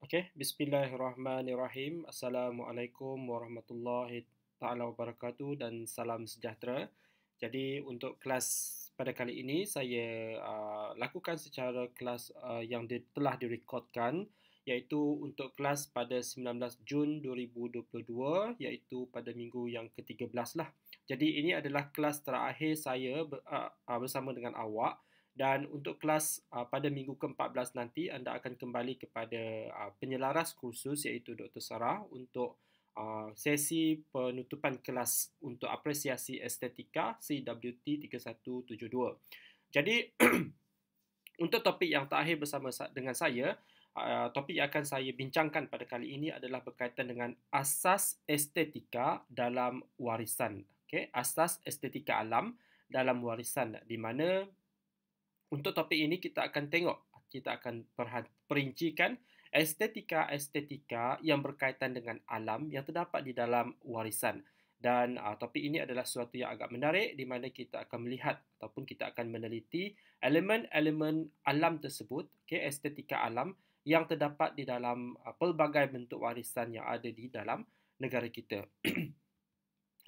Okey, bismillahirrahmanirrahim. Assalamualaikum warahmatullahi taala wabarakatuh dan salam sejahtera. Jadi untuk kelas pada kali ini saya lakukan secara kelas yang telah direkodkan, iaitu untuk kelas pada 19 Jun 2022, iaitu pada minggu yang ke-13 lah. Jadi ini adalah kelas terakhir saya bersama dengan awak. Dan untuk kelas pada minggu ke-14 nanti, anda akan kembali kepada penyelaras kursus iaitu Dr. Sarah untuk sesi penutupan kelas untuk apresiasi estetika CWT 3172. Jadi, untuk topik yang terakhir bersama dengan saya, topik yang akan saya bincangkan pada kali ini adalah berkaitan dengan asas estetika dalam warisan. Okay? Asas estetika alam dalam warisan, di mana untuk topik ini kita akan perincikan estetika-estetika yang berkaitan dengan alam yang terdapat di dalam warisan. Dan topik ini adalah sesuatu yang agak menarik di mana kita akan melihat ataupun kita akan meneliti elemen-elemen alam tersebut, estetika alam yang terdapat di dalam pelbagai bentuk warisan yang ada di dalam negara kita.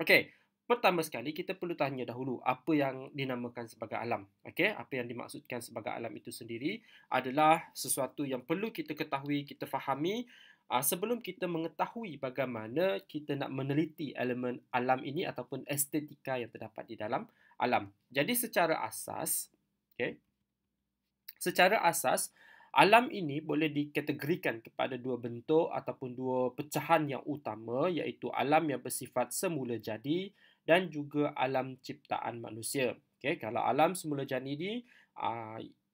Okey, pertama sekali kita perlu tanya dahulu apa yang dinamakan sebagai alam. Okey, apa yang dimaksudkan sebagai alam itu sendiri adalah sesuatu yang perlu kita ketahui, kita fahami sebelum kita mengetahui bagaimana kita nak meneliti elemen alam ini ataupun estetika yang terdapat di dalam alam. Jadi secara asas, okey, secara asas alam ini boleh dikategorikan kepada dua bentuk ataupun dua pecahan yang utama, iaitu alam yang bersifat semula jadi dan juga alam ciptaan manusia. Okay, kalau alam semula jadi ini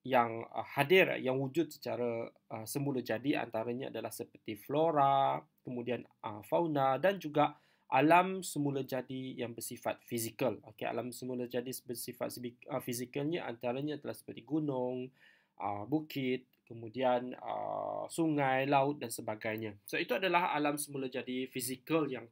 yang hadir, yang wujud secara semula jadi antaranya adalah seperti flora, kemudian fauna dan juga alam semula jadi yang bersifat fizikal. Okay, alam semula jadi bersifat fizikalnya antaranya adalah seperti gunung, bukit, kemudian sungai, laut dan sebagainya. So itu adalah alam semula jadi fizikal yang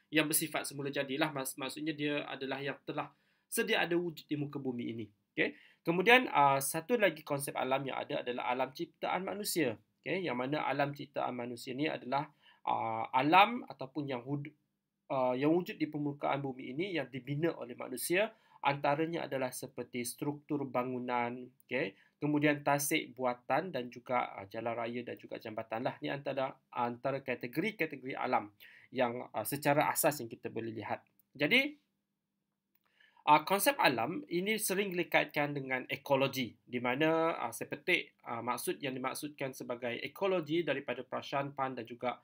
yang bersifat semula jadilah, maksudnya dia adalah yang telah sedia ada wujud di muka bumi ini. Okay? Kemudian satu lagi konsep alam yang ada adalah alam ciptaan manusia. Okay? Yang mana alam ciptaan manusia ini adalah alam ataupun yang wujud di permukaan bumi ini yang dibina oleh manusia, antaranya adalah seperti struktur bangunan, okay? Kemudian tasik buatan dan juga jalan raya dan juga jambatan lah. Ini antara kategori-kategori alam yang secara asas yang kita boleh lihat. Jadi konsep alam ini sering dikaitkan dengan ekologi, di mana saya petik maksud yang dimaksudkan sebagai ekologi daripada Prashan Pan dan juga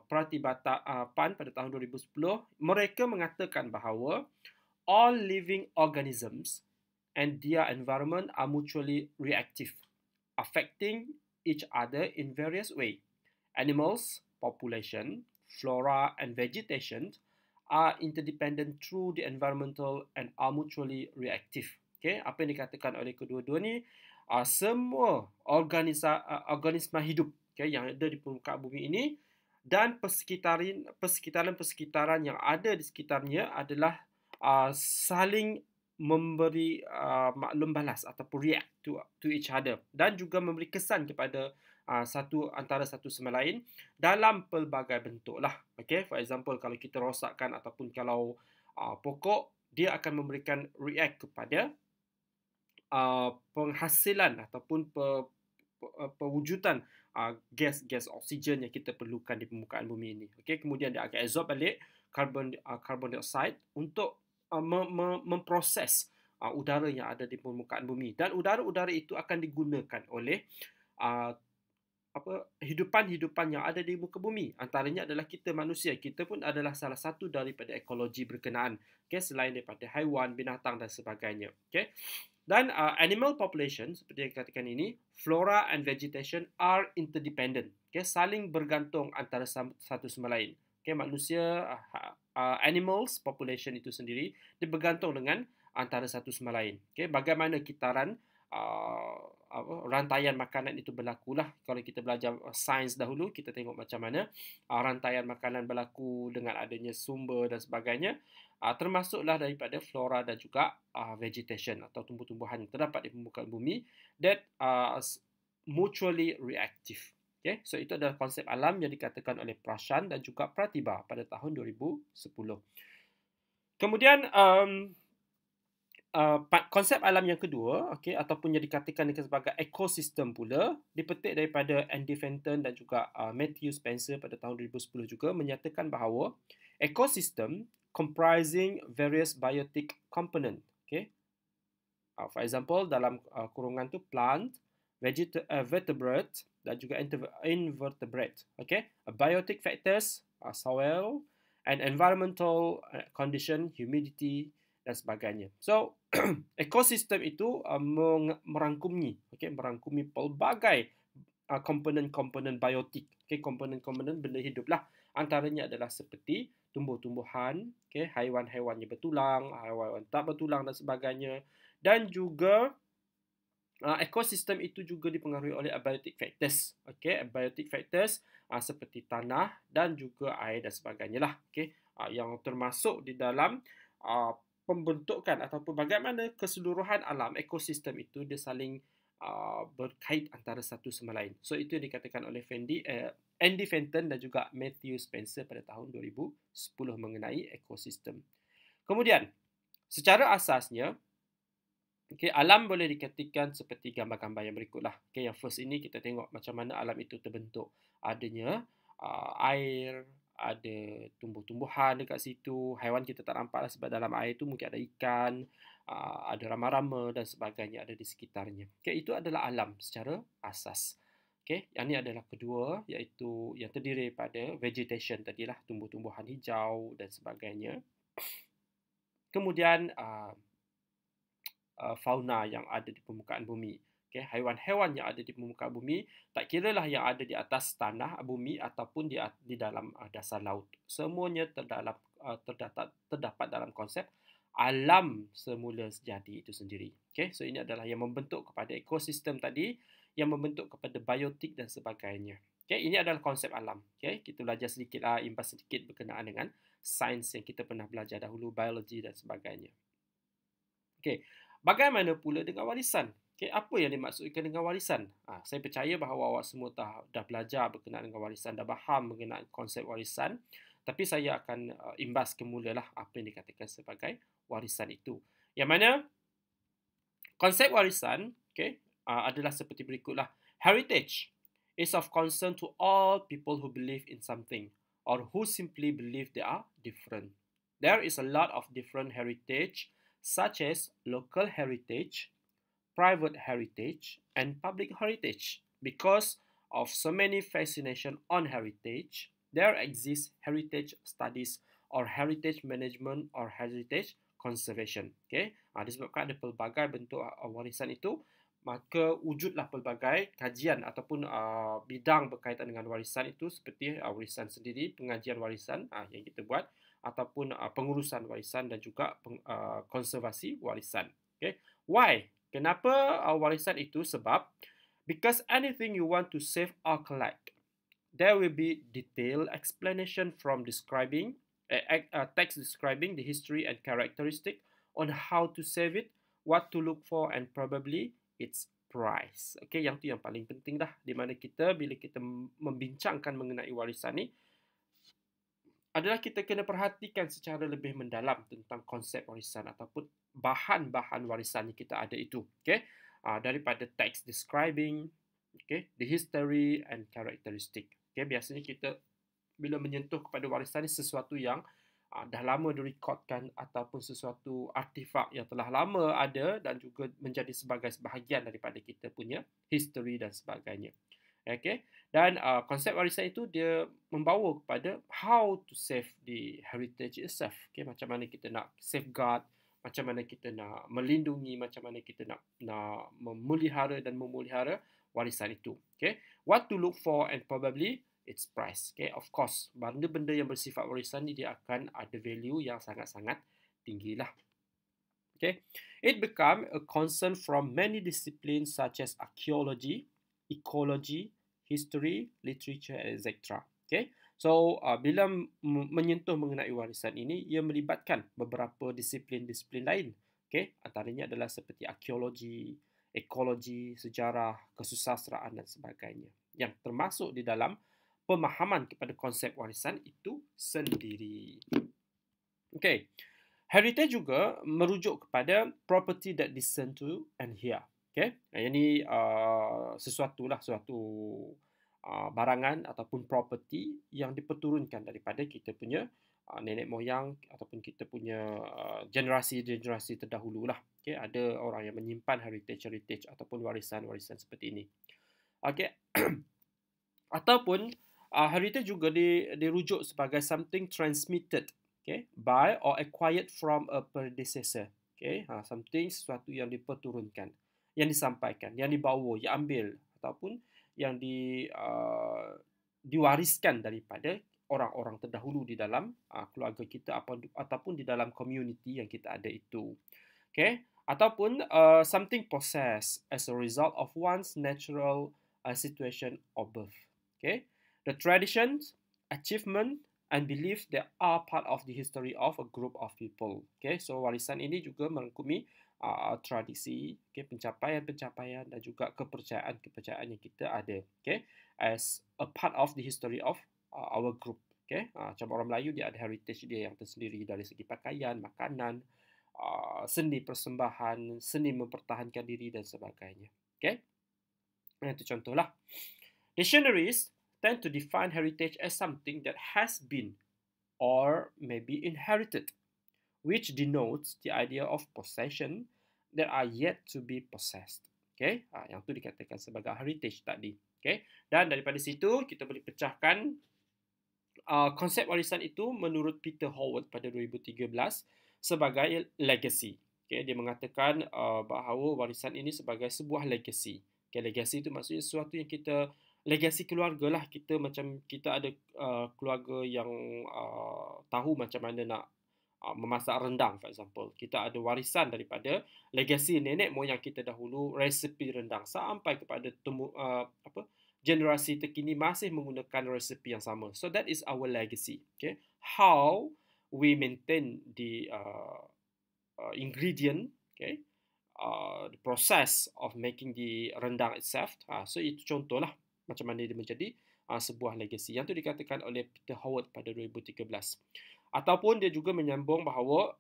Pratibata Pan pada tahun 2010. Mereka mengatakan bahawa all living organisms and their environment are mutually reactive, affecting each other in various ways. Animals, population, flora and vegetation are interdependent through the environmental and are mutually reactive. Okay, apa yang dikatakan oleh kedua-dua ni, semua organisma hidup, okay, yang ada di permukaan bumi ini dan persekitaran yang ada di sekitarnya adalah saling memberi maklum balas ataupun react to each other dan juga memberi kesan kepada antara satu sama lain dalam pelbagai bentuk lah. Okay? For example, kalau kita rosakkan ataupun kalau pokok, dia akan memberikan react kepada penghasilan ataupun pewujudan gas oksigen yang kita perlukan di permukaan bumi ini. Okay? Kemudian dia akan absorb balik carbon dioxide untuk memproses udara yang ada di permukaan bumi, dan udara-udara itu akan digunakan oleh hidupan-hidupan yang ada di muka bumi. Antaranya adalah kita manusia. Kita pun adalah salah satu daripada ekologi berkenaan. Okay? Selain daripada haiwan, binatang dan sebagainya. Okay? Dan animal population, seperti yang dikatakan ini, flora and vegetation are interdependent. Okay? Saling bergantung antara satu sama lain. Okay? Manusia, animals population itu sendiri, dia bergantung dengan antara satu sama lain. Okay? Bagaimana kitaran rantaian makanan itu berlakulah. Kalau kita belajar sains dahulu, kita tengok macam mana rantaian makanan berlaku dengan adanya sumber dan sebagainya, termasuklah daripada flora dan juga vegetation atau tumbuh-tumbuhan yang terdapat di permukaan bumi that mutually reactive. Okay, so itu adalah konsep alam yang dikatakan oleh Prashant dan juga Pratibha pada tahun 2010. Kemudian konsep alam yang kedua, okay, ataupun yang dikatakan sebagai ekosistem pula, dipetik daripada Andy Fenton dan juga Matthew Spencer pada tahun 2010 juga, menyatakan bahawa ekosistem comprising various biotic component. Okay. For example, dalam kurungan tu plant, vertebrate dan juga invertebrate. Okay. Biotic factors, soil, and environmental condition, humidity dan sebagainya. So, ekosistem itu merangkumi pelbagai komponen-komponen biotik, komponen-komponen benda hidup lah. Antaranya adalah seperti tumbuh-tumbuhan, haiwan-haiwan yang bertulang, haiwan tak bertulang dan sebagainya. Dan juga ekosistem itu juga dipengaruhi oleh abiotic factors. Abiotic factors seperti tanah dan juga air dan sebagainya lah. Yang termasuk di dalam pembentukan ataupun bagaimana keseluruhan alam ekosistem itu dia saling berkait antara satu sama lain. So itu yang dikatakan oleh Andy Fenton dan juga Matthew Spencer pada tahun 2010 mengenai ekosistem. Kemudian, secara asasnya, alam boleh dikatakan seperti gambar-gambar yang berikutlah. Yang first ini kita tengok macam mana alam itu terbentuk. Adanya air, ada tumbuh-tumbuhan dekat situ, haiwan kita tak nampak lah sebab dalam air tu mungkin ada ikan, ada rama-rama dan sebagainya ada di sekitarnya. Itu adalah alam secara asas. Yang ini adalah kedua, iaitu yang terdiri daripada vegetation tadilah, tumbuh-tumbuhan hijau dan sebagainya. Kemudian fauna yang ada di permukaan bumi. Haiwan-haiwan yang ada di permukaan bumi, tak kiralah yang ada di atas tanah bumi ataupun di dalam dasar laut. Semuanya terdapat dalam konsep alam semula sejati itu sendiri. So ini adalah yang membentuk kepada ekosistem tadi, yang membentuk kepada biotik dan sebagainya. Ini adalah konsep alam. Kita belajar sedikit, imbas sedikit berkenaan dengan sains yang kita pernah belajar dahulu, biologi dan sebagainya. Bagaimana pula dengan warisan? Apa yang dimaksudkan dengan warisan? Saya percaya bahawa awak semua dah belajar berkenaan dengan warisan, dah faham mengenai konsep warisan. Tapi saya akan imbas kemulalah apa yang dikatakan sebagai warisan itu. Yang mana konsep warisan adalah seperti berikutlah. Heritage is of concern to all people who believe in something or who simply believe they are different. There is a lot of different heritage, such as local heritage, private heritage, and public heritage. Because of so many fascination on heritage, there exists heritage studies or heritage management or heritage conservation. Disebabkan ada pelbagai bentuk warisan itu, maka wujudlah pelbagai kajian ataupun bidang berkaitan dengan warisan itu, seperti warisan sendiri, pengajian warisan yang kita buat, ataupun pengurusan warisan dan juga konservasi warisan. Why? Kenapa warisan itu? Sebab because anything you want to save or collect, there will be detailed explanation from describing text describing the history and characteristic on how to save it, what to look for, and probably its price. Yang tu yang paling penting dah, di mana kita bila kita membincangkan mengenai warisan ni, adalah kita kena perhatikan secara lebih mendalam tentang konsep warisan ataupun bahan-bahan warisan yang kita ada itu. Daripada text describing, the history and characteristic. Biasanya kita bila menyentuh kepada warisan ni sesuatu yang dah lama direkodkan ataupun sesuatu artifak yang telah lama ada dan juga menjadi sebagai sebahagian daripada kita punya history dan sebagainya. Dan konsep warisan itu dia membawa kepada how to save the heritage itself. Macam mana kita nak safeguard, macam mana kita nak melindungi, macam mana kita nak memelihara dan memelihara warisan itu. What to look for and probably its price. Of course, benda-benda yang bersifat warisan ni dia akan ada value yang sangat-sangat tinggilah. It become a concern from many disciplines such as archaeology, ecology, history, literature, etc. So, bila menyentuh mengenai warisan ini, ia melibatkan beberapa disiplin-disiplin lain. Antaranya adalah seperti arkeologi, ekologi, sejarah, kesusasteraan dan sebagainya. yang termasuk di dalam pemahaman kepada konsep warisan itu sendiri. Okey. Heritage juga merujuk kepada property that listen to and hear. Okey. Yang ni suatu barangan ataupun property yang diperturunkan daripada kita punya nenek moyang ataupun kita punya generasi-generasi terdahulu lah. Okey, ada orang yang menyimpan heritage ataupun warisan-warisan seperti ini. Okey. Ataupun heritage juga dirujuk sebagai something transmitted, okay, by or acquired from a predecessor. Okay, sesuatu yang diperturunkan, yang disampaikan, yang dibawa, yang ambil ataupun yang diwariskan daripada orang-orang terdahulu di dalam keluarga kita ataupun di dalam community yang kita ada itu. Okay, ataupun something possessed as a result of one's natural situation or birth. Okay, the traditions, achievement, and belief that are part of the history of a group of people. Okay, so warisan ini juga merangkumi tradisi, okay, pencapaian-pencapaian dan juga kepercayaan-kepercayaan yang kita ada. Okay, as a part of the history of our group. Okay, macam orang Melayu dia ada heritage dia yang tersendiri dari segi pakaian, makanan, seni persembahan, seni mempertahankan diri dan sebagainya. Okay, itu contohlah. Dictionaries tend to define heritage as something that has been or may be inherited, which denotes the idea of possession that are yet to be possessed. Okay, yang tu dikatakan sebagai heritage tadi. Okay, dan daripada situ kita boleh pecahkan konsep warisan itu menurut Peter Howard pada 2013 sebagai legacy. Okay, dia mengatakan bahawa warisan ini sebagai sebuah legacy. Okay, legacy itu maksudnya sesuatu yang kita legasi keluarga lah. Kita macam kita ada keluarga yang tahu macam mana nak memasak rendang, for example. Kita ada warisan daripada legasi nenek moyang kita dahulu, resepi rendang sampai kepada generasi terkini masih menggunakan resepi yang sama. So that is our legacy. Okay, how we maintain the ingredient, okay, the process of making the rendang itself. So itu contohlah macam mana dia menjadi sebuah legacy. Yang itu dikatakan oleh Peter Howard pada 2013. Ataupun dia juga menyambung bahawa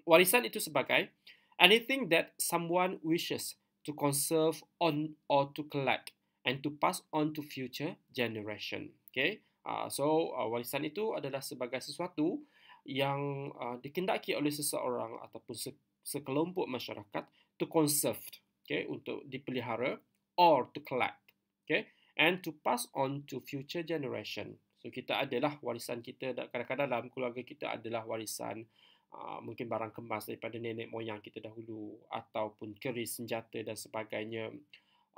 warisan itu sebagai anything that someone wishes to conserve on or to collect and to pass on to future generation. Okay, so warisan itu adalah sebagai sesuatu yang dikendaki oleh seseorang ataupun sekelompok masyarakat to conserve, okay, untuk dipelihara, or to collect, okay, and to pass on to future generation. So kita adalah warisan kita, kadang-kadang dalam keluarga kita adalah warisan mungkin barang kemas daripada nenek moyang kita dahulu ataupun keris senjata dan sebagainya,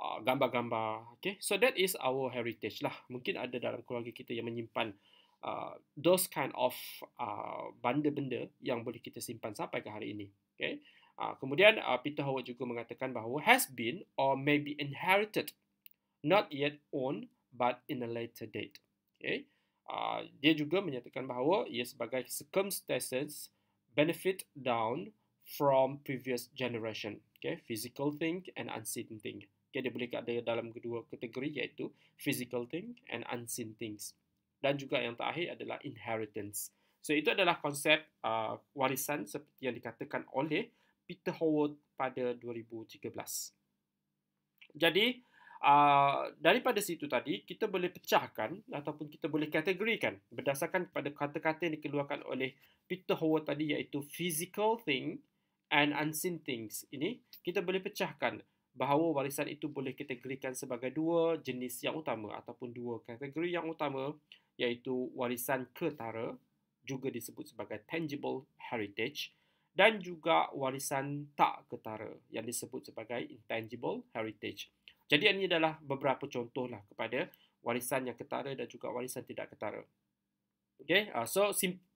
gambar-gambar, okay. So that is our heritage lah. Mungkin ada dalam keluarga kita yang menyimpan those kind of benda-benda yang boleh kita simpan sampai ke hari ini. Okay. Kemudian Peter Howard juga mengatakan bahawa has been or may be inherited, not yet owned but in a later date. Okay. Dia juga menyatakan bahawa ia sebagai circumstances benefit down from previous generation. Okay. Physical thing and unseen thing. Okay. Dia boleh ada dalam kedua kategori iaitu physical thing and unseen things. Dan juga yang terakhir adalah inheritance. So itu adalah konsep warisan seperti yang dikatakan oleh Peter Howard pada 2013. Jadi daripada situ tadi kita boleh pecahkan ataupun kita boleh kategorikan berdasarkan kepada kata-kata yang dikeluarkan oleh Peter Howard tadi iaitu physical thing and unseen things. Ini kita boleh pecahkan bahawa warisan itu boleh kategorikan sebagai dua jenis yang utama ataupun dua kategori yang utama, iaitu warisan ketara, juga disebut sebagai tangible heritage, dan juga warisan tak ketara yang disebut sebagai intangible heritage. Jadi ini adalah beberapa contoh lah kepada warisan yang ketara dan juga warisan tidak ketara. Okay, so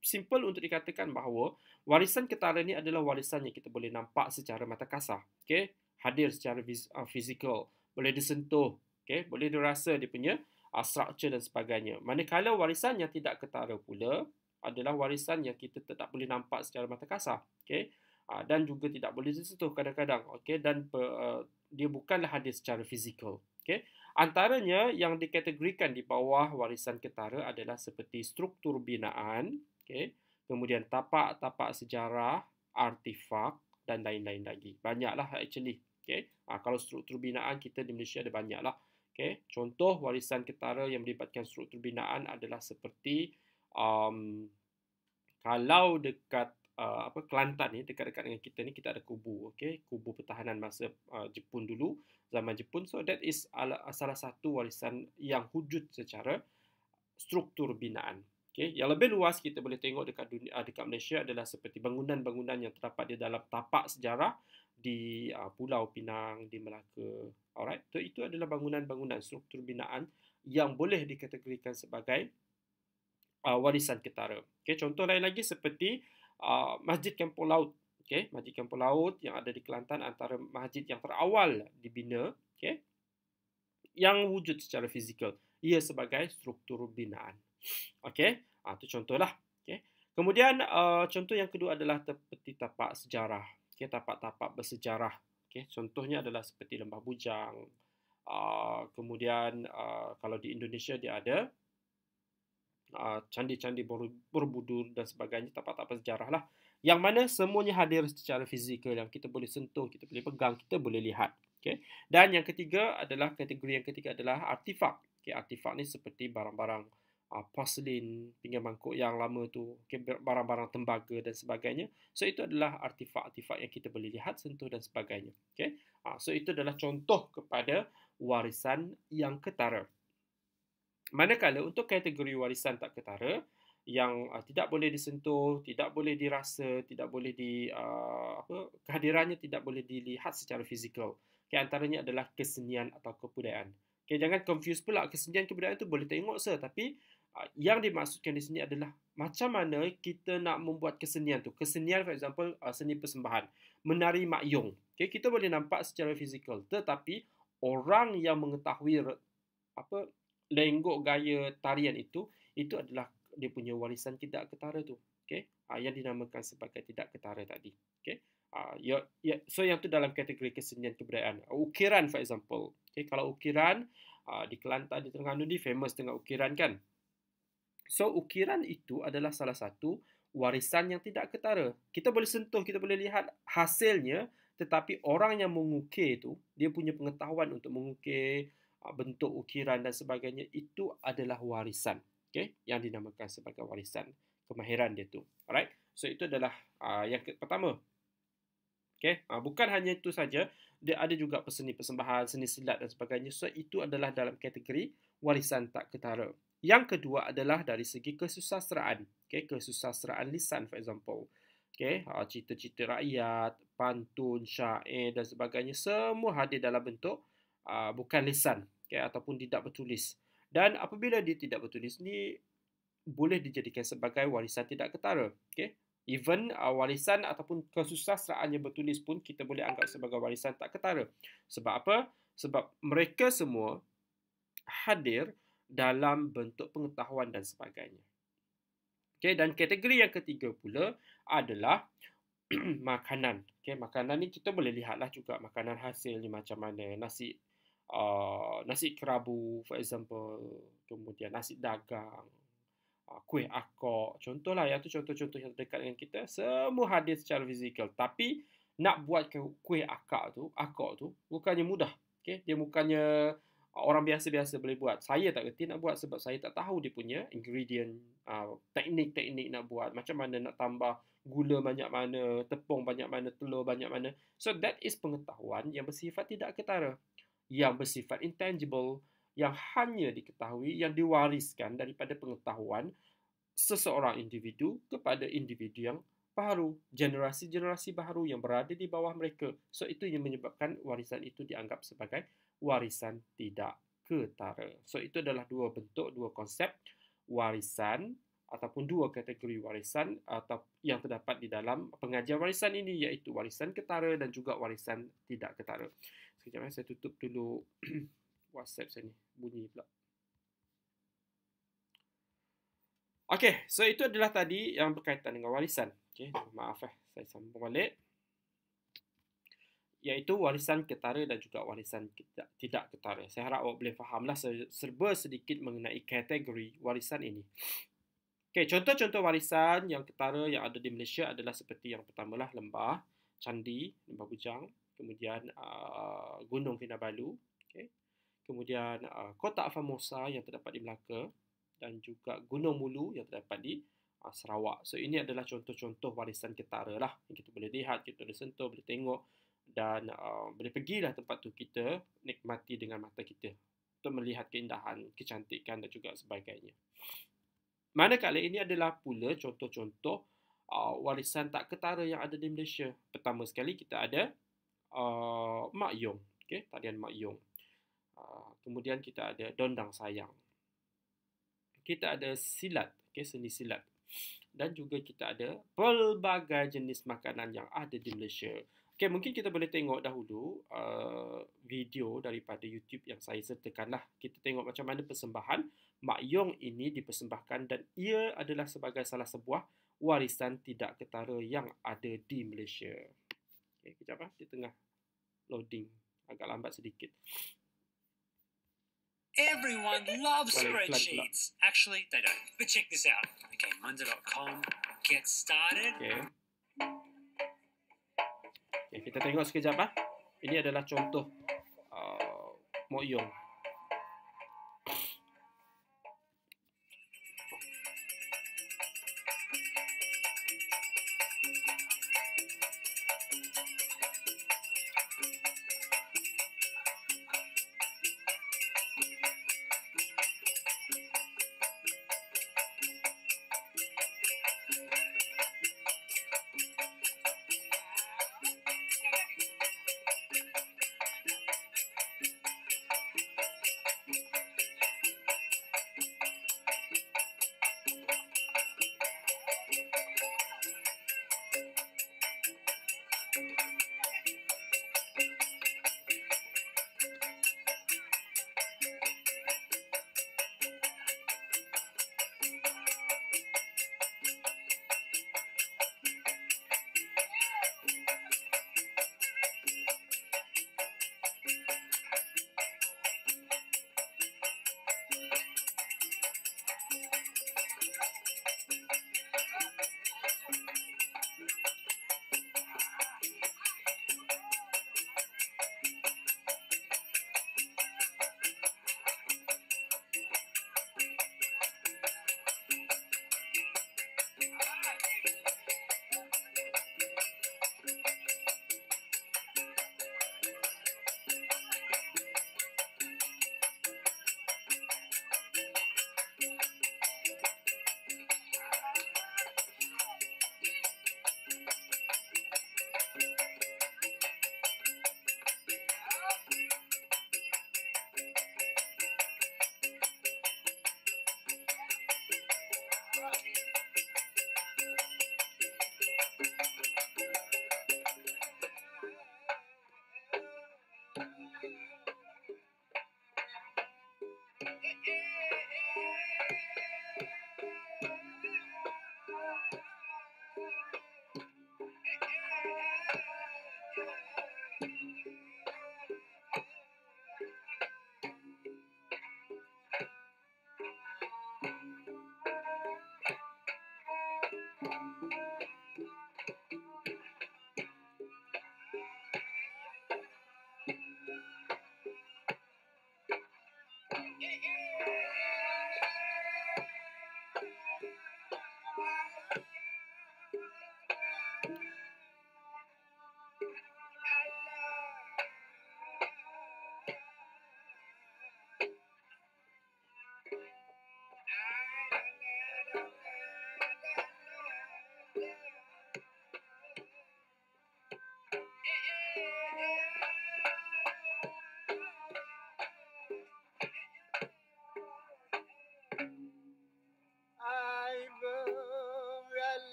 simple untuk dikatakan bahawa warisan ketara ni adalah warisan yang kita boleh nampak secara mata kasar. Okay, hadir secara fizikal, boleh disentuh, okay, boleh dirasa dia punya structure dan sebagainya. Manakala warisan yang tidak ketara pula adalah warisan yang kita tak boleh nampak secara mata kasar, okay, dan juga tidak boleh disentuh kadang-kadang, okay, dan dia bukanlah hadir secara fizikal, okay. Antaranya yang dikategorikan di bawah warisan ketara adalah seperti struktur binaan, okay, kemudian tapak-tapak sejarah, artifak dan lain-lain lagi. Banyaklah actually. Okay. Kalau struktur binaan kita di Malaysia ada banyaklah. Okay. Contoh warisan ketara yang melibatkan struktur binaan adalah seperti kalau dekat Kelantan ni, dekat-dekat dengan kita ni, kita ada kubu, okay? Kubu pertahanan masa Jepun dulu, zaman Jepun. So that is salah satu warisan yang wujud secara struktur binaan. Okay? Yang lebih luas kita boleh tengok dekat dunia, dekat Malaysia adalah seperti bangunan-bangunan yang terdapat di dalam tapak sejarah di Pulau Pinang, di Melaka. Alright, so itu adalah bangunan-bangunan struktur binaan yang boleh dikategorikan sebagai warisan ketara. Okay, contoh lain lagi seperti Masjid Kampung Laut. Okay, Masjid Kampung Laut yang ada di Kelantan antara masjid yang terawal dibina, okay, yang wujud secara fizikal. Ia sebagai struktur binaan. Okay, itu contohlah. Okay. Kemudian contoh yang kedua adalah seperti tapak sejarah. Okay, tapak-tapak bersejarah. Okay, contohnya adalah seperti Lembah Bujang. Kemudian kalau di Indonesia dia ada candi-candi Borobudur dan sebagainya, tapak-tapak sejarah lah. Yang mana semuanya hadir secara fizikal, yang kita boleh sentuh, kita boleh pegang, kita boleh lihat. Okay. Dan yang ketiga adalah, kategori yang ketiga adalah artifak. Okay, artifak ni seperti barang-barang porselin, pinggan mangkuk yang lama tu, okay, barang-barang tembaga dan sebagainya. So itu adalah artifak-artifak yang kita boleh lihat, sentuh dan sebagainya. Okay. So itu adalah contoh kepada warisan yang ketara. Manakala untuk kategori warisan tak ketara yang tidak boleh disentuh, tidak boleh dirasa, tidak boleh kehadirannya tidak boleh dilihat secara fizikal. Okay, antaranya adalah kesenian atau kebudayaan. Okay, jangan confuse pula, kesenian kebudayaan itu boleh tengok tapi yang dimaksudkan di sini adalah macam mana kita nak membuat kesenian tu. Kesenian, for example, seni persembahan, menari makyong. Okay, kita boleh nampak secara fizikal, tetapi orang yang mengetahui lenggok gaya tarian itu adalah dia punya warisan tidak ketara tu. Okay? Yang dinamakan sebagai tidak ketara tadi. Okay? So yang tu dalam kategori kesenian kebudayaan. Ukiran, for example. Okay? Kalau ukiran, di Kelantan, di Terengganu ni famous dengan ukiran kan. So ukiran itu adalah salah satu warisan yang tidak ketara. Kita boleh sentuh, kita boleh lihat hasilnya, tetapi orang yang mengukir itu, dia punya pengetahuan untuk mengukir, bentuk ukiran dan sebagainya, itu adalah warisan, okay, yang dinamakan sebagai warisan kemahiran dia tu. Alright, so itu adalah yang pertama. Okay, bukan hanya itu saja, dia ada juga seni persembahan, seni silat dan sebagainya. So itu adalah dalam kategori warisan tak ketara. Yang kedua adalah dari segi kesusasteraan. Okay, kesusasteraan lisan, for example. Okay, cerita-cerita rakyat, pantun, syair dan sebagainya, semua hadir dalam bentuk bukan lisan, okay, ataupun tidak bertulis. Dan apabila dia tidak bertulis ni, boleh dijadikan sebagai warisan tidak ketara. Okay. Even warisan ataupun kesusasteraan yang bertulis pun kita boleh anggap sebagai warisan tak ketara. Sebab apa? Sebab mereka semua hadir dalam bentuk pengetahuan dan sebagainya. Okay, dan kategori yang ketiga pula adalah makanan. Okay, makanan ni kita boleh lihatlah juga makanan hasilnya macam mana. Nasi kerabu, for example. Kemudian nasi dagang, kuih akok. Contohlah, yang tu contoh-contoh yang dekat dengan kita. Semua hadir secara fizikal. Tapi nak buat kuih akok tu bukannya mudah. Okay? Dia bukannya orang biasa-biasa boleh buat. Saya tak kerti nak buat sebab saya tak tahu dia punya ingredient, teknik-teknik nak buat. Macam mana nak tambah gula banyak mana, tepung banyak mana, telur banyak mana. So that is pengetahuan yang bersifat tidak ketara, yang bersifat intangible, yang hanya diketahui, yang diwariskan daripada pengetahuan seseorang individu kepada individu yang baru, generasi-generasi baru yang berada di bawah mereka. So itu yang menyebabkan warisan itu dianggap sebagai warisan tidak ketara. So itu adalah dua bentuk, dua konsep warisan ataupun dua kategori warisan atau yang terdapat di dalam pengajian warisan ini, iaitu warisan ketara dan juga warisan tidak ketara. Sekejap, saya tutup dulu WhatsApp saya ni, bunyi pula. Okey, so itu adalah tadi yang berkaitan dengan warisan. Okey, maaf saya sambung balik. iaitu warisan ketara dan juga warisan tidak ketara. Saya harap awak boleh fahamlah serba sedikit mengenai kategori warisan ini. Okey, contoh-contoh warisan yang ketara yang ada di Malaysia adalah seperti yang pertamalah lembah, candi, lembah bujang, kemudian Gunung Kinabalu, okey. Kemudian Kotak Famosa yang terdapat di Melaka dan juga Gunung Mulu yang terdapat di Sarawak. So ini adalah contoh-contoh warisan ketara lah yang kita boleh lihat, kita boleh sentuh, boleh tengok dan boleh pergilah tempat tu kita nikmati dengan mata kita untuk melihat keindahan, kecantikan dan juga sebagainya. Manakala ini adalah pula contoh-contoh warisan tak ketara yang ada di Malaysia. Pertama sekali kita ada Mak Yong, okay? Tarian Mak Yong. Kemudian kita ada Dondang Sayang. Kita ada silat, okay? Seni silat. Dan juga kita ada pelbagai jenis makanan yang ada di Malaysia. Okay, mungkin kita boleh tengok dahulu video daripada YouTube yang saya sertakanlah. Kita tengok macam mana persembahan Mak Yong ini dipersembahkan dan ia adalah sebagai salah sebuah warisan tidak ketara yang ada di Malaysia. Okay, kejap di tengah loading. Agak lambat sedikit. Everyone loves spreadsheets. Actually, they don't. But check this out. Okay, Munda.com. Get started. Okay, kita tengok sekejap Ini adalah contoh Mak Yong.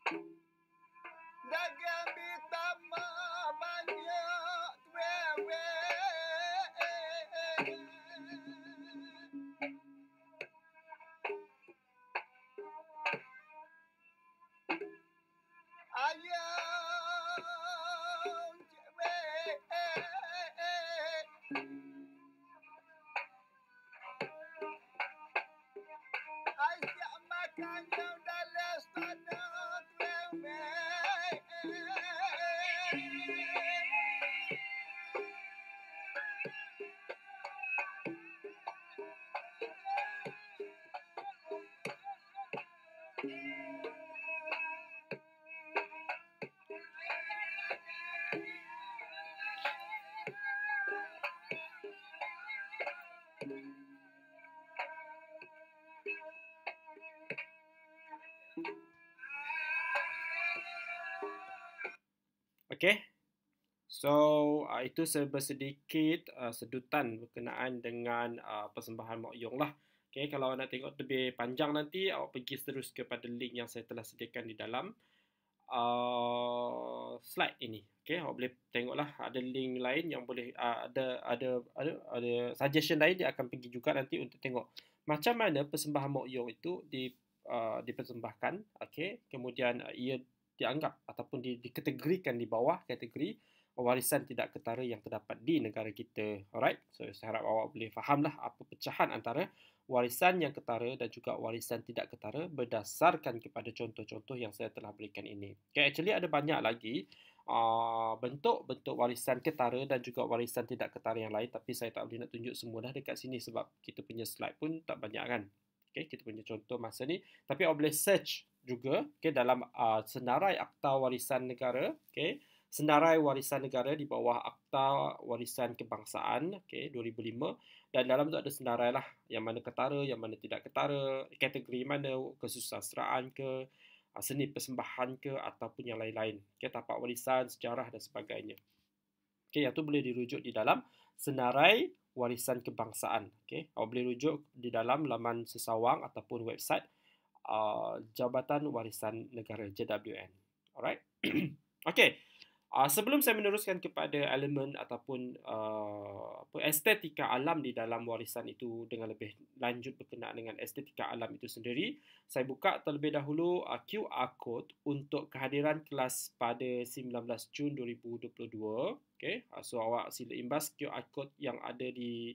Dagang bitama banyak wewe. Ayam cewek. Aisyah makan yang dalam standar wewe. Okay. So, itu sedikit sedutan berkenaan dengan persembahan Mak Yong lah. Okay, kalau nak tengok lebih panjang nanti, awak pergi terus kepada link yang saya telah sediakan di dalam slide ini. Okay, awak boleh tengoklah ada link lain yang boleh ada suggestion lain dia akan pergi juga nanti untuk tengok macam mana persembahan Mak Yong itu dipersembahkan. Okay, kemudian ia dianggap ataupun dikategorikan di bawah kategori warisan tidak ketara yang terdapat di negara kita. Alright, so saya harap awak boleh fahamlah apa pecahan antara warisan yang ketara dan juga warisan tidak ketara berdasarkan kepada contoh-contoh yang saya telah berikan ini. Okay, actually ada banyak lagi bentuk-bentuk warisan ketara dan juga warisan tidak ketara yang lain, tapi saya tak boleh nak tunjuk semua dah dekat sini sebab kita punya slide pun tak banyak kan. Okay, kita punya contoh masa ni, tapi awak boleh search juga dalam senarai Akta Warisan Negara, senarai warisan negara di bawah Akta Warisan Kebangsaan 2005, dan dalam tu ada senarai lah yang mana ketara, yang mana tidak ketara, kategori mana, kesusasteraan ke, seni persembahan ke, ataupun yang lain-lain, tapak warisan, sejarah dan sebagainya. Yang tu boleh dirujuk di dalam senarai warisan kebangsaan. Awak boleh rujuk di dalam laman sesawang ataupun website Jabatan Warisan Negara JWN. Alright. Okay. Sebelum saya meneruskan kepada elemen ataupun estetika alam di dalam warisan itu dengan lebih lanjut berkenaan dengan estetika alam itu sendiri, saya buka terlebih dahulu QR code untuk kehadiran kelas pada 19 Jun 2022. So awak sila imbas QR code yang ada di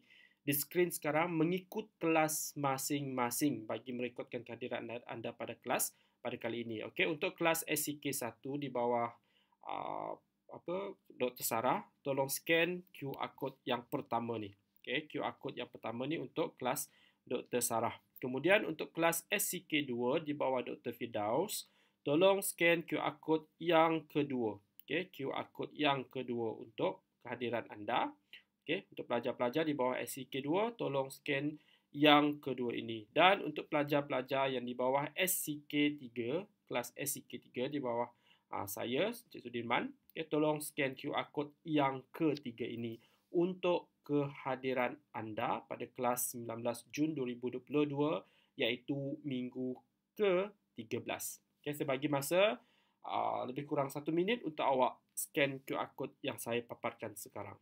skrin sekarang mengikut kelas masing-masing bagi merekodkan kehadiran anda pada kelas pada kali ini. Untuk kelas SCK 1 di bawah Dr. Sarah, tolong scan QR code yang pertama ni. QR code yang pertama ni untuk kelas Dr. Sarah. Kemudian untuk kelas SCK 2 di bawah Dr. Firdaus, tolong scan QR code yang kedua. QR code yang kedua untuk kehadiran anda. Untuk pelajar-pelajar di bawah SCK 2, tolong scan yang kedua ini. Dan untuk pelajar-pelajar yang di bawah SCK 3, kelas SCK 3 di bawah saya, Cik Sudirman, tolong scan QR code yang ketiga ini untuk kehadiran anda pada kelas 19 Jun 2022, iaitu minggu ke-13. Saya bagi masa lebih kurang 1 minit untuk awak scan QR code yang saya paparkan sekarang.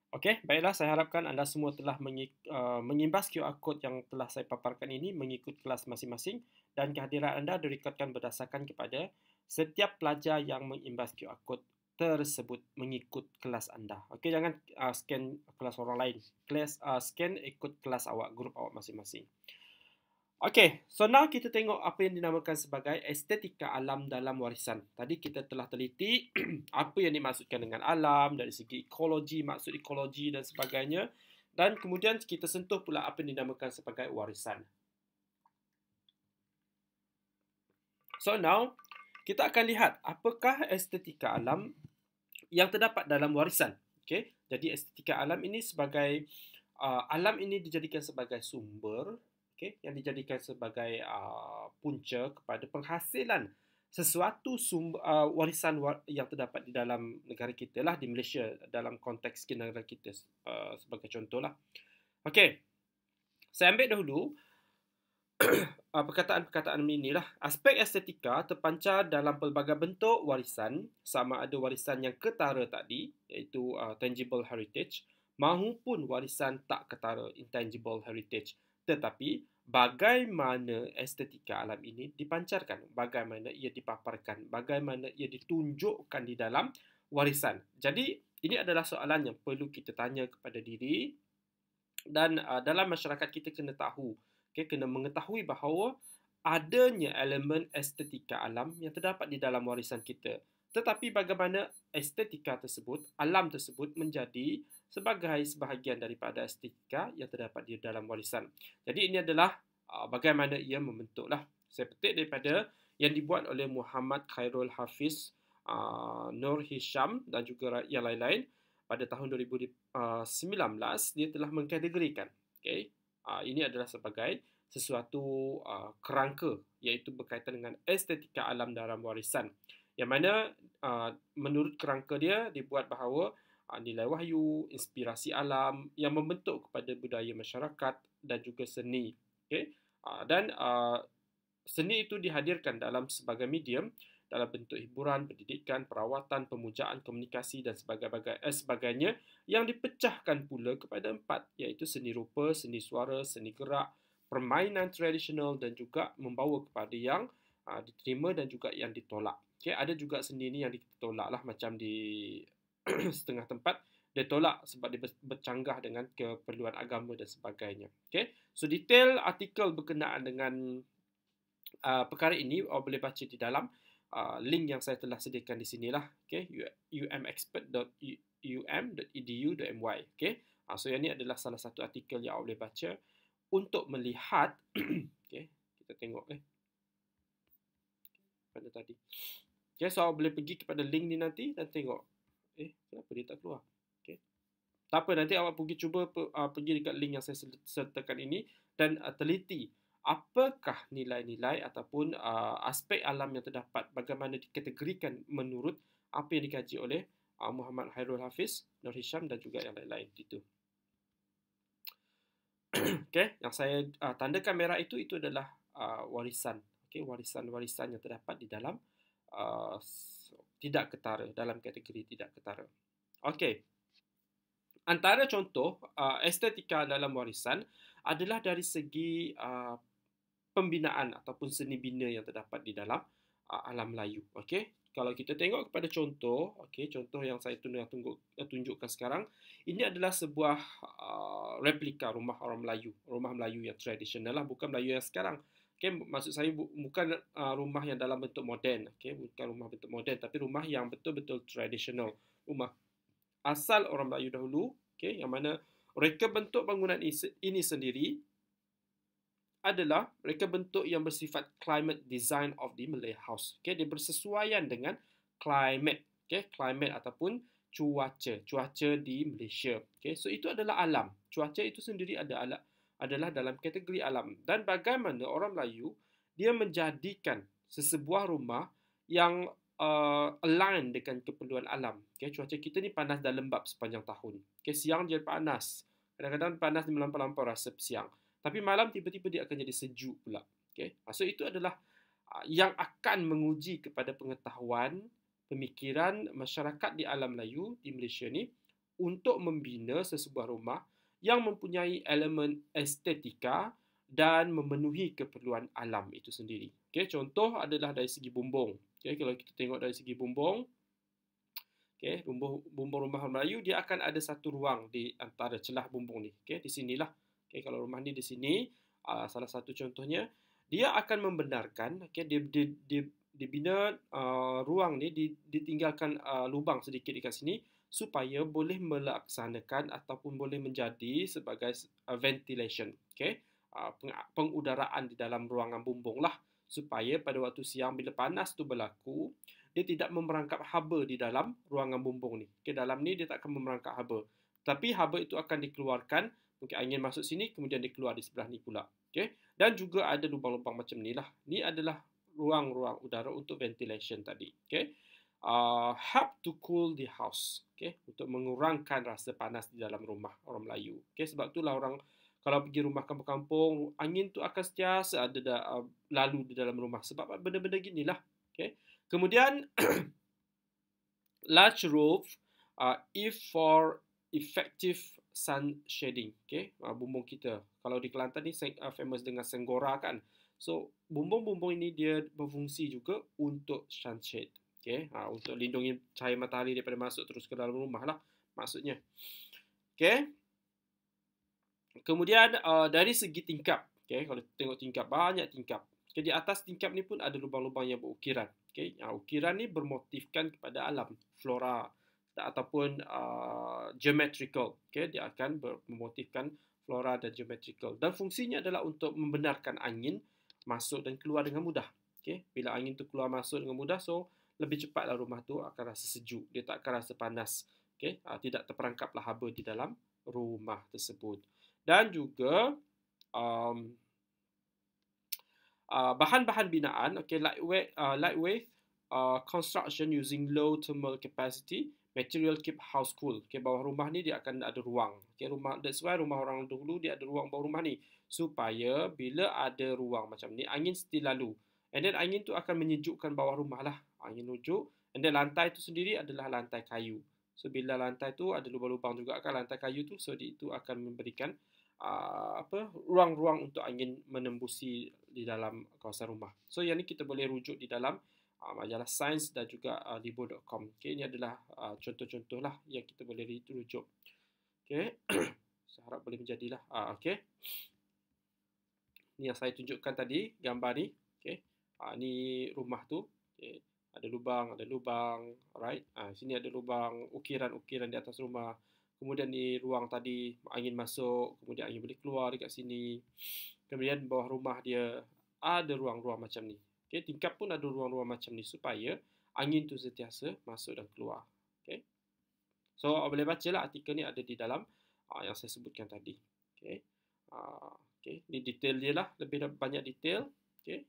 Okey, baiklah, saya harapkan anda semua telah mengimbas QR code yang telah saya paparkan ini mengikut kelas masing-masing, dan kehadiran anda direkodkan berdasarkan kepada setiap pelajar yang mengimbas QR code tersebut mengikut kelas anda. Okey, jangan scan kelas orang lain. Scan ikut kelas awak, grup awak masing-masing. Okey, so now kita tengok apa yang dinamakan sebagai estetika alam dalam warisan. Tadi kita telah teliti apa yang dimaksudkan dengan alam dari segi ekologi, maksud ekologi dan sebagainya. Dan kemudian kita sentuh pula apa yang dinamakan sebagai warisan. So now, kita akan lihat apakah estetika alam yang terdapat dalam warisan. Okey, jadi estetika alam ini sebagai alam ini dijadikan sebagai sumber, yang dijadikan sebagai punca kepada penghasilan sesuatu warisan yang terdapat di dalam negara kita lah, di Malaysia dalam konteks negara kita sebagai contohlah. Okey, saya ambil dahulu perkataan-perkataan inilah. Aspek estetika terpancar dalam pelbagai bentuk warisan, sama ada warisan yang ketara tadi, iaitu tangible heritage, maupun warisan tak ketara, intangible heritage. Tetapi, bagaimana estetika alam ini dipancarkan, bagaimana ia dipaparkan, bagaimana ia ditunjukkan di dalam warisan. Jadi, ini adalah soalan yang perlu kita tanya kepada diri, dan dalam masyarakat kita kena tahu, kena mengetahui bahawa adanya elemen estetika alam yang terdapat di dalam warisan kita. Tetapi bagaimana estetika tersebut, alam tersebut menjadi sebagai sebahagian daripada estetika yang terdapat di dalam warisan. Jadi ini adalah bagaimana ia membentuklah. Saya petik daripada yang dibuat oleh Muhammad Khairul Hafiz, Nur Hisham dan juga yang lain-lain pada tahun 2019. Dia telah mengkategorikan. Ini adalah sebagai sesuatu kerangka, iaitu berkaitan dengan estetika alam dalam warisan. Yang mana menurut kerangka dia dibuat bahawa nilai wahyu, inspirasi alam yang membentuk kepada budaya masyarakat dan juga seni. Dan seni itu dihadirkan dalam sebagai medium dalam bentuk hiburan, pendidikan, perawatan, pemujaan, komunikasi dan sebagainya yang dipecahkan pula kepada 4, iaitu seni rupa, seni suara, seni gerak, permainan tradisional dan juga membawa kepada yang diterima dan juga yang ditolak. Ada juga seni ni yang ditolak lah, macam di setengah tempat dia tolak sebab dia bercanggah dengan keperluan agama dan sebagainya. So detail artikel berkenaan dengan perkara ini boleh baca di dalam link yang saya telah sediakan di sinilah, umexpert.um.edu.my. So yang ini adalah salah satu artikel yang boleh baca untuk melihat kita tengok pada tadi. So boleh pergi kepada link ni nanti dan tengok kenapa dia tak keluar. Tak apa, nanti awak pergi cuba pergi dekat link yang saya sertakan ini dan teliti apakah nilai-nilai ataupun aspek alam yang terdapat, bagaimana dikategorikan menurut apa yang dikaji oleh Muhammad Khairul Hafiz, Nur Hisham dan juga yang lain-lain itu. Yang saya tandakan merah itu adalah warisan. Warisan-warisan yang terdapat di dalam tidak ketara, dalam kategori tidak ketara. Antara contoh estetika dalam warisan adalah dari segi pembinaan ataupun seni bina yang terdapat di dalam alam Melayu. Kalau kita tengok kepada contoh, contoh yang saya tunjukkan sekarang, ini adalah sebuah replika rumah orang Melayu, rumah Melayu yang tradisional lah, bukan Melayu yang sekarang. Maksud saya bukan rumah yang dalam bentuk moden, bukan rumah bentuk moden, tapi rumah yang betul-betul tradisional, rumah asal orang Melayu dahulu, yang mana reka bentuk bangunan ini sendiri adalah reka bentuk yang bersifat climate design of the Malay house. Dia bersesuaian dengan climate, climate ataupun cuaca di Malaysia. So itu adalah alam. Cuaca itu sendiri adalah dalam kategori alam. Dan bagaimana orang Melayu dia menjadikan sesebuah rumah yang align dengan keperluan alam. Cuaca kita ni panas dan lembap sepanjang tahun. Siang dia panas. Kadang-kadang panas di melampau-lampau rasa siang. Tapi malam tiba-tiba dia akan jadi sejuk pula. So itu adalah yang akan menguji kepada pengetahuan, pemikiran masyarakat di alam Melayu di Malaysia ni untuk membina sesebuah rumah yang mempunyai elemen estetika dan memenuhi keperluan alam itu sendiri. Contoh adalah dari segi bumbung. Okay, kalau kita tengok dari segi bumbung, okay, bumbung rumah orang Melayu, dia akan ada satu ruang di antara celah bumbung ni. Okay, di sinilah. Okay, kalau rumah ni di sini, salah satu contohnya, dia akan membenarkan, okay, dibina ruang ni, ditinggalkan lubang sedikit dekat sini, supaya boleh melaksanakan ataupun boleh menjadi sebagai ventilation. Okay, pengudaraan di dalam ruangan bumbung lah, supaya pada waktu siang bila panas tu berlaku, dia tidak memerangkap haba di dalam ruangan bumbung ni. Okay, dalam ni dia tak akan memerangkap haba. Tapi haba itu akan dikeluarkan, mungkin angin masuk sini, kemudian dia keluar di sebelah ni pula. Okay? Dan juga ada lubang-lubang macam ni lah. Ni adalah ruang-ruang udara untuk ventilation tadi. Okay? Help to cool the house. Okay? Untuk mengurangkan rasa panas di dalam rumah orang Melayu. Okay? Sebab itulah orang kalau pergi rumah kampung-kampung, angin tu akan sentiasa ada lalu di dalam rumah. Sebab benda-benda ginilah. Okay? Kemudian, large roof, if for effective sun shading. Okay? Bumbung kita. Kalau di Kelantan ni famous dengan Senggora kan. So, bumbung-bumbung ini dia berfungsi juga untuk sunshade. Okay? Untuk lindungi cahaya matahari daripada masuk terus ke dalam rumah lah. Maksudnya. Okay? Kemudian dari segi tingkap, okay, kalau tengok tingkap, banyak tingkap. Okay, di atas tingkap ni pun ada lubang-lubang yang berukiran. Okay, ukiran ni bermotifkan kepada alam, flora ataupun geometrical. Okay, dia akan memotifkan flora dan geometrical. Dan fungsinya adalah untuk membenarkan angin masuk dan keluar dengan mudah. Okay, bila angin tu keluar masuk dengan mudah, so lebih cepatlah rumah tu akan rasa sejuk. Dia tak akan rasa panas. Okay, tidak terperangkaplah haba di dalam rumah tersebut. Dan juga bahan-bahan binaan, okay, lightweight construction using low thermal capacity, material keep house cool. Okay, bawah rumah ni dia akan ada ruang. Okay, that's why rumah orang dulu dia ada ruang bawah rumah ni, supaya bila ada ruang macam ni, angin still lalu. And then angin tu akan menyejukkan bawah rumah lah. Angin rujuk. And then lantai tu sendiri adalah lantai kayu. So bila lantai tu ada lubang-lubang juga kan lantai kayu tu, so itu akan memberikan ruang-ruang untuk angin menembusi di dalam kawasan rumah. So yang ni kita boleh rujuk di dalam majalah sains dan juga libur.com. Okay, ini adalah contoh-contoh lah yang kita boleh rujuk. Okay, saya harap boleh menjadilah. Okay, ni yang saya tunjukkan tadi gambar ni. Okay, ni rumah tu. Okay, ada lubang, alright. Sini ada lubang, ukiran-ukiran di atas rumah. Kemudian di ruang tadi angin masuk, kemudian angin boleh keluar dekat sini. Kemudian bawah rumah dia ada ruang-ruang macam ni. Okay, tingkap pun ada ruang-ruang macam ni supaya angin tu sentiasa masuk dan keluar. Okay. So boleh bacalah artikel ni ada di dalam yang saya sebutkan tadi. Okay. Okay, ni detail dia lah, lebih banyak detail. Okay.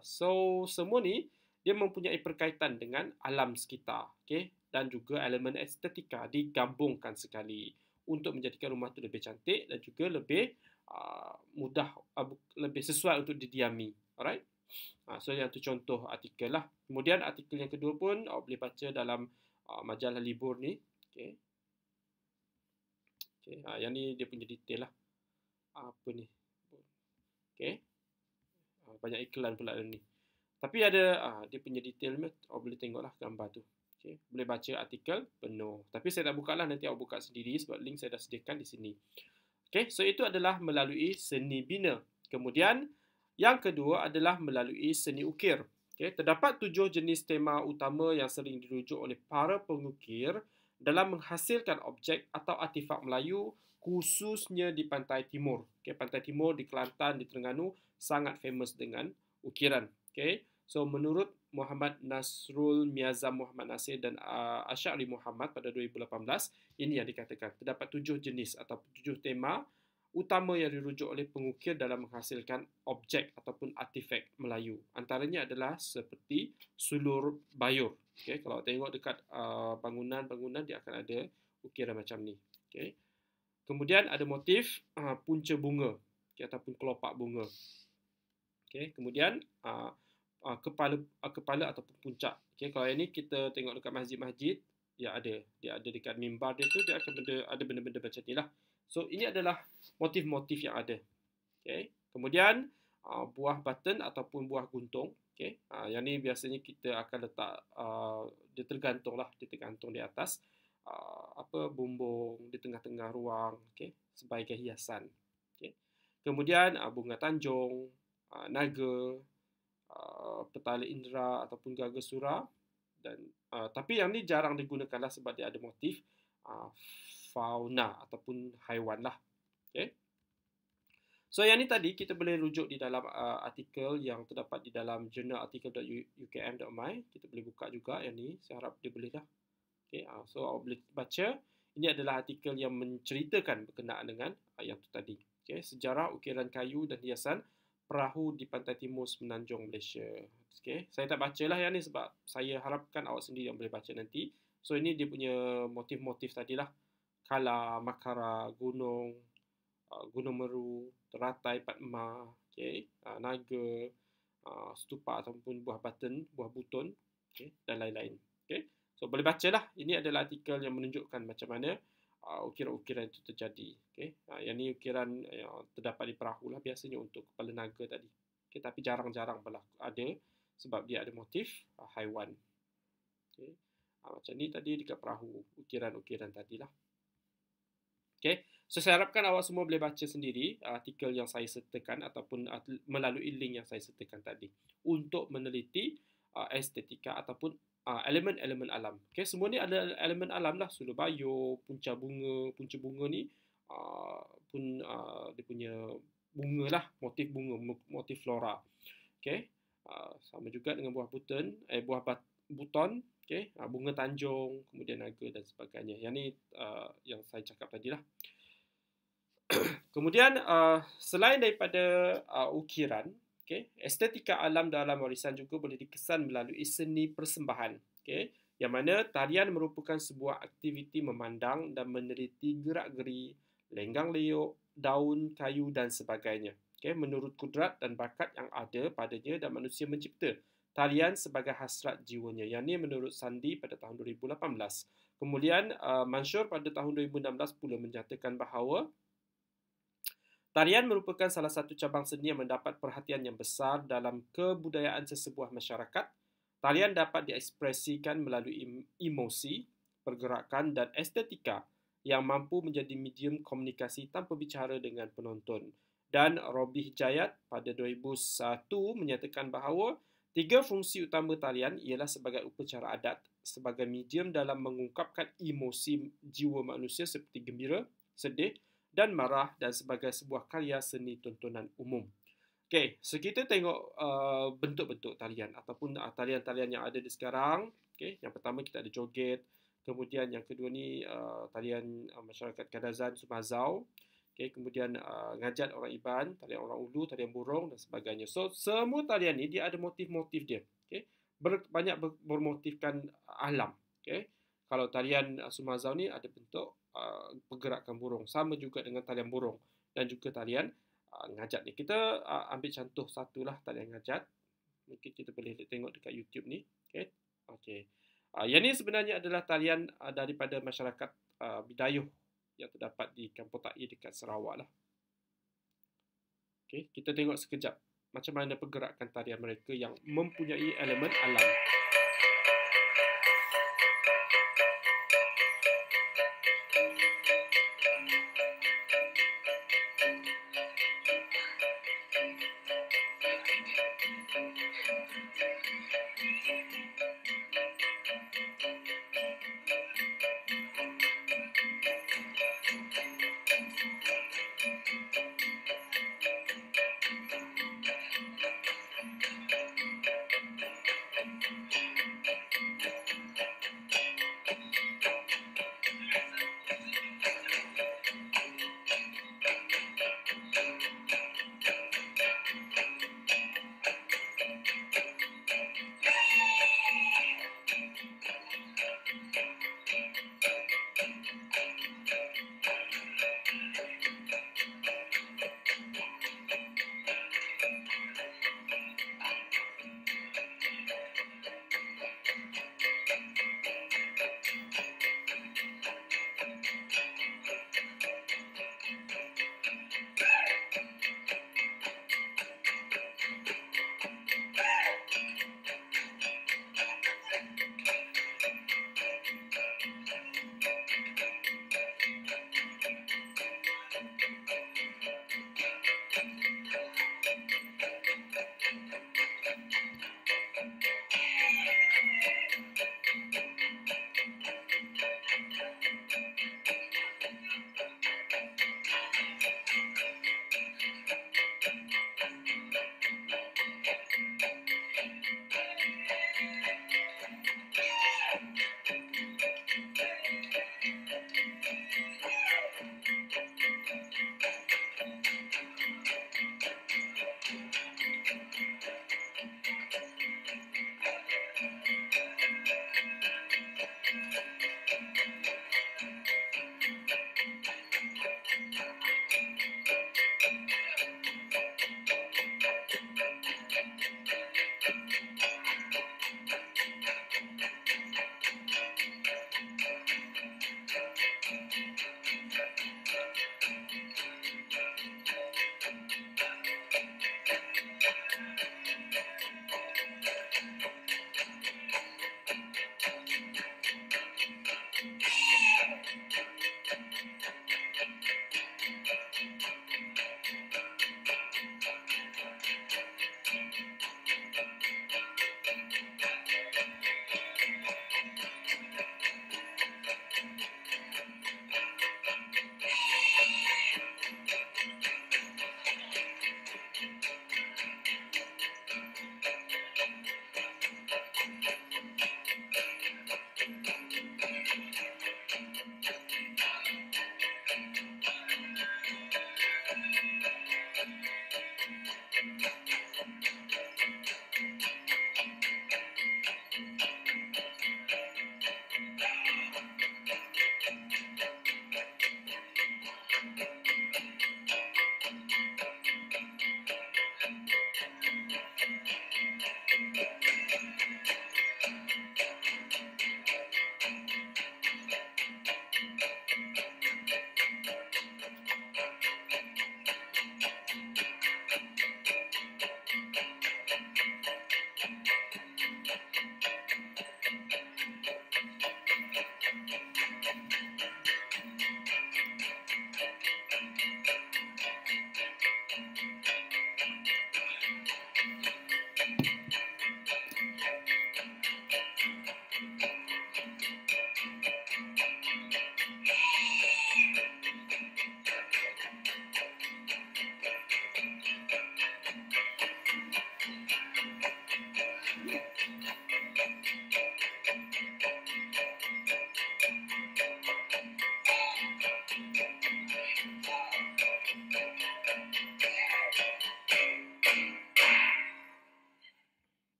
So semua ni dia mempunyai perkaitan dengan alam sekitar. Okay. Dan juga elemen estetika digabungkan sekali untuk menjadikan rumah itu lebih cantik dan juga lebih mudah, lebih sesuai untuk didiami. Alright? So yang tu contoh artikel lah. Kemudian artikel yang kedua pun boleh baca dalam majalah libur ni. Okay. Okay. Yang ni dia punya detail lah. Apa ni? Okay. Banyak iklan pula dalam ni. Tapi ada dia punya detail ni. Boleh tengoklah gambar tu. Okay. Boleh baca artikel penuh. Tapi saya tak buka lah, nanti awak buka sendiri sebab link saya dah sediakan di sini. Okay, so itu adalah melalui seni bina. Kemudian yang kedua adalah melalui seni ukir. Okay, terdapat 7 jenis tema utama yang sering dirujuk oleh para pengukir dalam menghasilkan objek atau artifak Melayu, khususnya di pantai timur. Okay, pantai timur di Kelantan, di Terengganu sangat famous dengan ukiran. Okay. So, menurut Muhammad Nasrul Miazam Muhammad Nasir dan Asy'ari Muhammad pada 2018, ini yang dikatakan. Terdapat 7 jenis atau 7 tema utama yang dirujuk oleh pengukir dalam menghasilkan objek ataupun artifak Melayu. Antaranya adalah seperti sulur bayur. Okay, kalau tengok dekat bangunan-bangunan, dia akan ada ukiran macam ni. Okay. Kemudian ada motif punca bunga, okay, ataupun kelopak bunga. Okay. Kemudian kepala ataupun puncak. Okay, kalau ini kita tengok dekat masjid-masjid, dia ada dekat mimbar dia tu, dia akan ada benda-benda macam ni lah. So ini adalah motif-motif yang ada. Okay. Kemudian buah button ataupun buah guntung. Okey, yang ni biasanya kita akan letak dia tergantung di atas bumbung di tengah-tengah ruang, okey, sebagai hiasan. Okey. Kemudian bunga tanjung, naga, petala indera ataupun gaga sura dan tapi yang ni jarang digunakanlah sebab dia ada motif fauna ataupun haiwan lah. Okey. So yang ni tadi kita boleh rujuk di dalam artikel yang terdapat di dalam journalarticle.ukm.my. Kita boleh buka juga yang ni. Saya harap dia boleh dah. Okay, so awak boleh baca. Ini adalah artikel yang menceritakan berkenaan dengan yang tu tadi. Okay, sejarah ukiran kayu dan hiasan perahu di pantai timur Semenanjung Malaysia. Okay, saya tak bacalah yang ni sebab saya harapkan awak sendiri yang boleh baca nanti. So ini dia punya motif-motif tadilah. Kala, makara, gunung, Gunung Meru, teratai Padma, okay, naga, stupa ataupun buah buton, okay, dan lain-lain. Okay. So boleh bacalah. Ini adalah artikel yang menunjukkan macam mana ukiran-ukiran itu terjadi. Okay. Yang ni ukiran yang terdapat di perahu lah biasanya untuk kepala naga tadi. Okay, tapi jarang-jarang ada sebab dia ada motif haiwan. Okay. Macam ni tadi dekat perahu, ukiran-ukiran tadilah. Okay. So, saya harapkan awak semua boleh baca sendiri artikel yang saya sertakan ataupun melalui link yang saya sertakan tadi untuk meneliti estetika ataupun elemen-elemen alam. Okay, semua ni ada elemen alam lah. Suluh bayur, punca bunga ni pun dia punya bunga lah, motif bunga, motif flora. Okay, sama juga dengan buah buton, okay, bunga tanjung, kemudian naga dan sebagainya. Yang ni yang saya cakap tadi lah. Kemudian selain daripada ukiran, okay, estetika alam dalam warisan juga boleh dikesan melalui seni persembahan, okay, yang mana tarian merupakan sebuah aktiviti memandang dan meneliti gerak-geri, lenggang liuk, daun, kayu dan sebagainya. Okay, menurut kudrat dan bakat yang ada padanya dan manusia mencipta tarian sebagai hasrat jiwanya. Yang ini menurut Sandi pada tahun 2018. Kemudian Mansur pada tahun 2016 pula menyatakan bahawa tarian merupakan salah satu cabang seni yang mendapat perhatian yang besar dalam kebudayaan sesebuah masyarakat. Tarian dapat diekspresikan melalui emosi, pergerakan dan estetika yang mampu menjadi medium komunikasi tanpa bicara dengan penonton. Dan Robi Hijayat pada 2001 menyatakan bahawa 3 fungsi utama tarian ialah sebagai upacara adat, sebagai medium dalam mengungkapkan emosi jiwa manusia seperti gembira, sedih, dan marah dan sebagai sebuah karya seni tontonan umum. Okey, so kita tengok bentuk-bentuk tarian ataupun tarian-tarian yang ada di sekarang. Okey, yang pertama kita ada joget, kemudian yang kedua ni tarian masyarakat Kadazan Sumazau. Okey, kemudian ngajat orang Iban, tarian orang Ulu, tarian burung dan sebagainya. So semua tarian ni dia ada motif-motif dia. Okey, banyak bermotifkan alam. Okey, kalau tarian Sumazau ni ada bentuk pergerakan burung, sama juga dengan tarian burung dan juga tarian ngajat ni. Kita ambil contoh satulah tarian ngajat. Mungkin kita boleh tengok dekat YouTube ni. Okey. Okey. Yang ni sebenarnya adalah tarian daripada masyarakat Bidayuh yang terdapat di Kampung Tai dekat Sarawak lah. Okey, kita tengok sekejap macam mana pergerakan tarian mereka yang mempunyai elemen alam.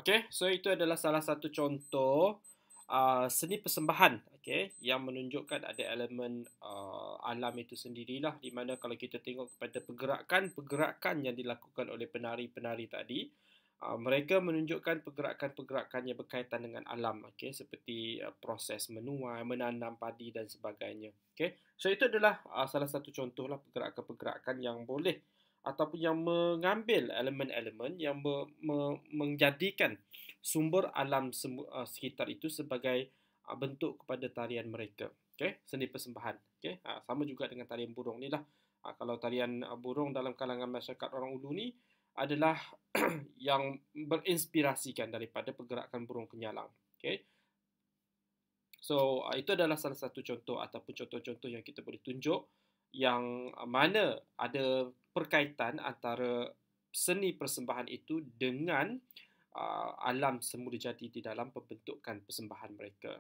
Okey, so itu adalah salah satu contoh seni persembahan, okey, yang menunjukkan ada elemen alam itu sendirilah, di mana kalau kita tengok kepada pergerakan-pergerakan yang dilakukan oleh penari-penari tadi, mereka menunjukkan pergerakan-pergerakan yang berkaitan dengan alam, okey, seperti proses menuai, menanam padi dan sebagainya. Okey, so itu adalah salah satu contohlah pergerakan-pergerakan yang boleh ataupun yang mengambil elemen-elemen yang menjadikan sumber alam sekitar itu sebagai bentuk kepada tarian mereka. Okay? Seni persembahan. Okay? Sama juga dengan tarian burung ni lah. Kalau tarian burung dalam kalangan masyarakat orang Ulu ni adalah yang berinspirasikan daripada pergerakan burung kenyalang. Okay? So, itu adalah salah satu contoh ataupun contoh-contoh yang kita boleh tunjuk yang mana ada perkaitan antara seni persembahan itu dengan alam semula jadi di dalam pembentukan persembahan mereka.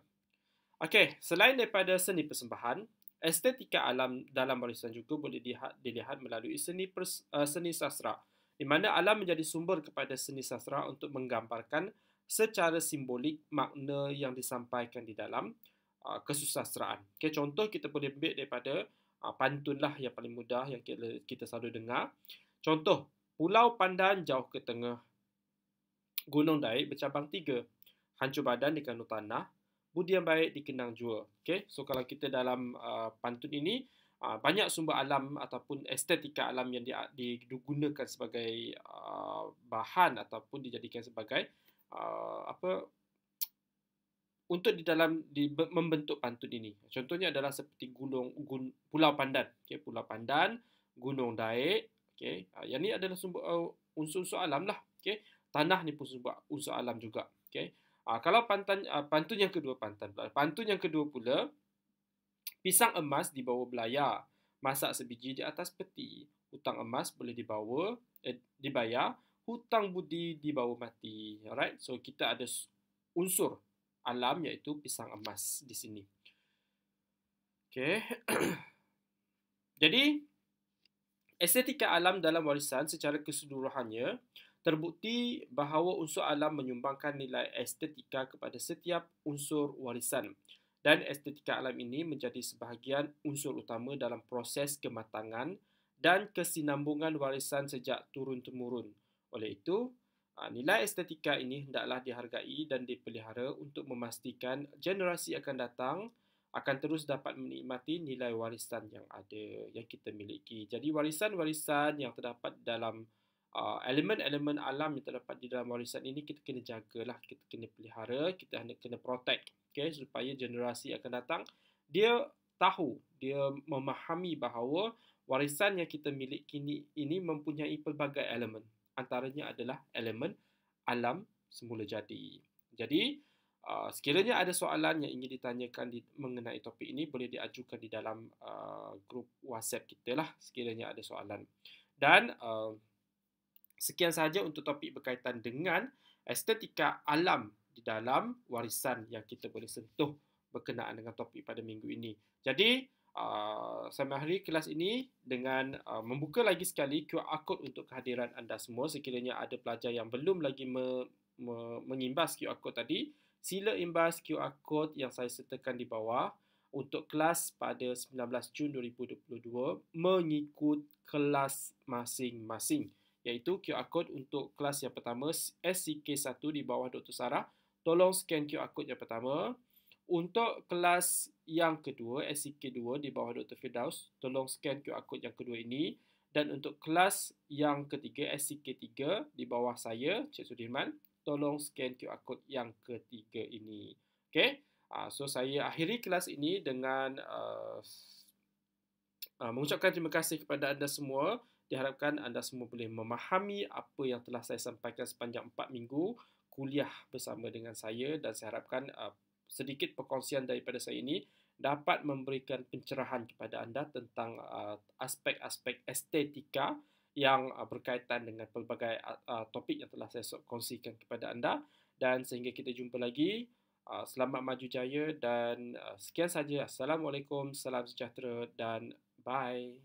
Okey, selain daripada seni persembahan, estetika alam dalam warisan juga boleh dilihat melalui seni sastra, di mana alam menjadi sumber kepada seni sastra untuk menggambarkan secara simbolik makna yang disampaikan di dalam kesusastraan. Okay, contoh kita boleh ambil daripada pantun lah yang paling mudah yang kita selalu dengar. Contoh, Pulau Pandan jauh ke tengah, Gunung Daik bercabang 3, hancur badan di kandung tanah, budi yang baik dikenang jua. Okay, so kalau kita dalam pantun ini, banyak sumber alam ataupun estetika alam yang digunakan sebagai bahan ataupun dijadikan sebagai untuk membentuk pantun ini. Contohnya adalah seperti Pulau Pandan. Okay, Pulau Pandan, Gunung Daik. Okay, yang ni adalah sumber unsur-unsur alam lah. Okay, tanah ni pun sumber unsur alam juga. Okay, kalau pantun yang kedua pula, pisang emas di bawah belayar, masak sebiji di atas peti, hutang emas boleh dibayar, hutang budi di bawah mati. Alright, so kita ada unsur alam iaitu pisang emas di sini. Okay. Jadi, estetika alam dalam warisan secara keseluruhannya terbukti bahawa unsur alam menyumbangkan nilai estetika kepada setiap unsur warisan. Dan estetika alam ini menjadi sebahagian unsur utama dalam proses kematangan dan kesinambungan warisan sejak turun-temurun. Oleh itu, nilai estetika ini hendaklah dihargai dan dipelihara untuk memastikan generasi akan datang akan terus dapat menikmati nilai warisan yang ada, yang kita miliki. Jadi warisan-warisan yang terdapat dalam elemen-elemen alam yang terdapat di dalam warisan ini kita kena jagalah, kita kena pelihara, kita kena protect, okay, supaya generasi akan datang dia tahu, dia memahami bahawa warisan yang kita miliki ini mempunyai pelbagai elemen. Antaranya adalah elemen alam semula jadi. Jadi, sekiranya ada soalan yang ingin ditanyakan mengenai topik ini, boleh diajukan di dalam grup WhatsApp kita lah sekiranya ada soalan. Dan sekian sahaja untuk topik berkaitan dengan estetika alam di dalam warisan yang kita boleh sentuh berkenaan dengan topik pada minggu ini. Jadi, saya mengakhiri kelas ini dengan membuka lagi sekali QR code untuk kehadiran anda semua. Sekiranya ada pelajar yang belum lagi mengimbas QR code tadi, sila imbas QR code yang saya sertakan di bawah untuk kelas pada 19 Jun 2022 mengikut kelas masing-masing. Iaitu QR code untuk kelas yang pertama SCK1 di bawah Dr. Sarah. Tolong scan QR code yang pertama. Untuk kelas yang kedua, SCK2 di bawah Dr. Firdaus, tolong scan QR code yang kedua ini. Dan untuk kelas yang ketiga, SCK3 di bawah saya, Cik Sudirman, tolong scan QR code yang ketiga ini. Okay? So, saya akhiri kelas ini dengan mengucapkan terima kasih kepada anda semua. Diharapkan anda semua boleh memahami apa yang telah saya sampaikan sepanjang 4 minggu kuliah bersama dengan saya, dan saya harapkan sedikit perkongsian daripada saya ini dapat memberikan pencerahan kepada anda tentang aspek-aspek estetika yang berkaitan dengan pelbagai topik yang telah saya kongsikan kepada anda. Dan sehingga kita jumpa lagi, selamat maju jaya dan sekian saja. Assalamualaikum, salam sejahtera dan bye.